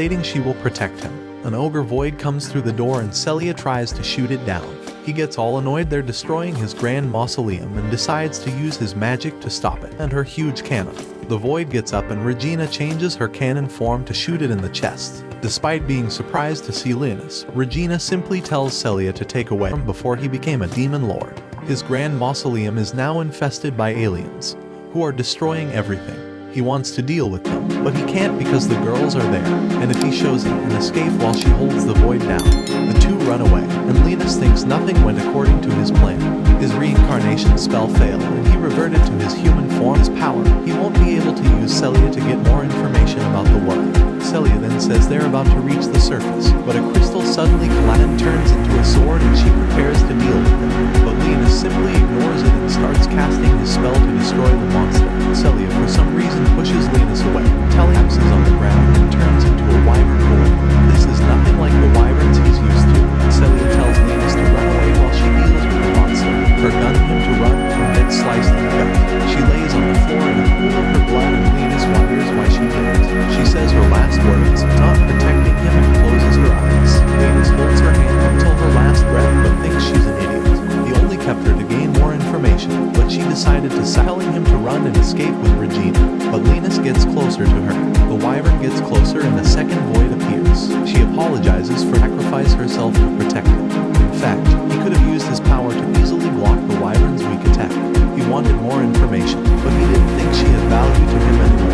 stating she will protect him. An ogre void comes through the door and Celia tries to shoot it down. He gets all annoyed they're destroying his grand mausoleum and decides to use his magic to stop it and her huge cannon. The void gets up and Regina changes her cannon form to shoot it in the chest. Despite being surprised to see Linus, Regina simply tells Celia to take away him before he became a demon lord. His grand mausoleum is now infested by aliens, who are destroying everything. He wants to deal with them, but he can't because the girls are there, and if he shows them an escape while she holds the void down, the two run away, and Linus thinks nothing went according to his plan. His reincarnation spell failed, and he reverted to his human form's power. He won't be able to use Celia to get more information about the world. Celia then says they're about to reach the surface, but a crystal suddenly collapses and turns into a sword and she prepares to deal with it. But Linus simply ignores it and starts casting his spell to destroy the monster. Celia for some reason pushes Linus away, collapses on the ground and turns into a wyvern void. This is nothing like the wyverns he's used to. Celia tells Linus to run away while she deals with the monster. Her gun him to run and gets sliced in the gut. She lays on the floor in a pool of her blood and Linus wonders why she didn't. She says her last words, not protecting him, and closes her eyes. Linus holds her hand until her last breath but thinks she's an idiot. He only kept her to gain more information, but she decided to telling him to run and escape with Regina. But Linus gets closer to her. The wyvern gets closer and a second void appears. She apologizes for sacrificing herself to protect him. In fact, he could have used his power to easily block the wyvern's weak attack. He wanted more information, but he didn't think she had value to him anymore.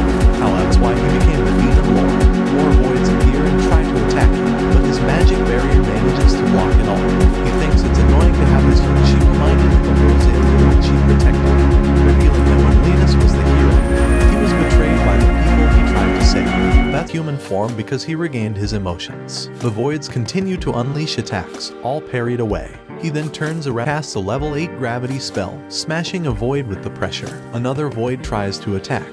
That's why he became a demon lord. More voids appear and try to attack him, but his magic barrier manages to block it all. He thinks it's annoying to have his she reminded him of Rose and she protected him, revealing that when Linus was the hero, he was betrayed by the people he tried to save. That's human form because he regained his emotions. The voids continue to unleash attacks, all parried away. He then turns around, casts a level 8 gravity spell, smashing a void with the pressure. Another void tries to attack,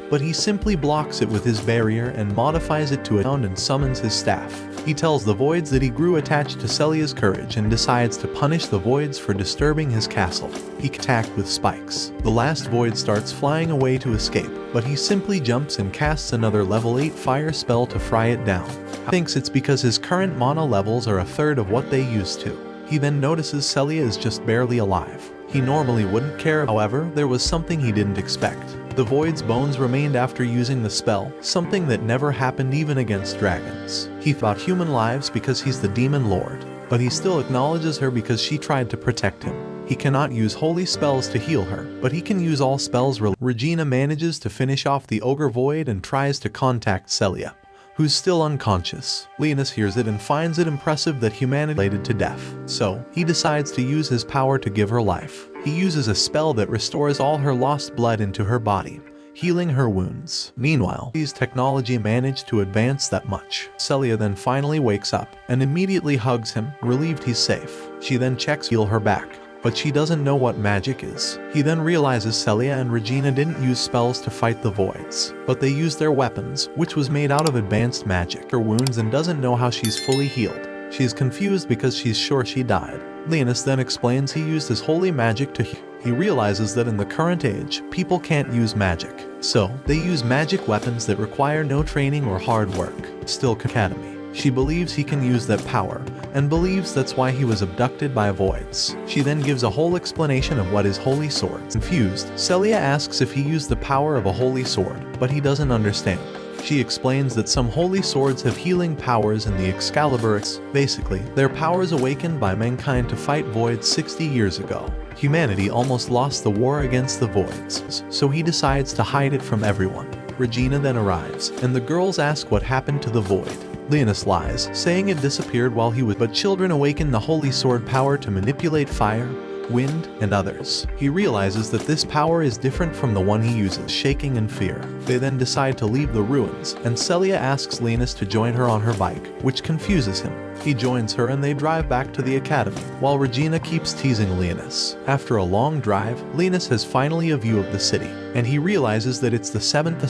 but he simply blocks it with his barrier and modifies it to a sound and summons his staff. He tells the voids that he grew attached to Celia's courage and decides to punish the voids for disturbing his castle. He attacked with spikes. The last void starts flying away to escape, but he simply jumps and casts another level 8 fire spell to fry it down. He thinks it's because his current mana levels are a third of what they used to. He then notices Celia is just barely alive. He normally wouldn't care, however, there was something he didn't expect. The void's bones remained after using the spell, something that never happened even against dragons. He thought human lives because he's the demon lord, but he still acknowledges her because she tried to protect him. He cannot use holy spells to heal her, but he can use all spells. Regina manages to finish off the ogre void and tries to contact Celia, who's still unconscious. Linus hears it and finds it impressive that humanity related to death, so he decides to use his power to give her life. He uses a spell that restores all her lost blood into her body, healing her wounds. Meanwhile, his technology managed to advance that much. Celia then finally wakes up and immediately hugs him, relieved he's safe. She then checks heal her back, but she doesn't know what magic is. He then realizes Celia and Regina didn't use spells to fight the voids, but they used their weapons, which was made out of advanced magic. Her wounds and doesn't know how she's fully healed. She's confused because she's sure she died. Linus then explains he used his holy magic to heal. He realizes that in the current age, people can't use magic, so they use magic weapons that require no training or hard work. Still Academy. She believes he can use that power, and believes that's why he was abducted by voids. She then gives a whole explanation of what is holy swords. Confused, Celia asks if he used the power of a holy sword, but he doesn't understand. She explains that some holy swords have healing powers and the Excalibur. Basically, their powers awakened by mankind to fight voids 60 years ago. Humanity almost lost the war against the voids, so he decides to hide it from everyone. Regina then arrives, and the girls ask what happened to the void. Linus lies, saying it disappeared while he was, but children awaken the holy sword power to manipulate fire, wind, and others. He realizes that this power is different from the one he uses, shaking in fear. They then decide to leave the ruins, and Celia asks Linus to join her on her bike, which confuses him. He joins her and they drive back to the academy, while Regina keeps teasing Linus. After a long drive, Linus has finally a view of the city, and he realizes that it's the 7th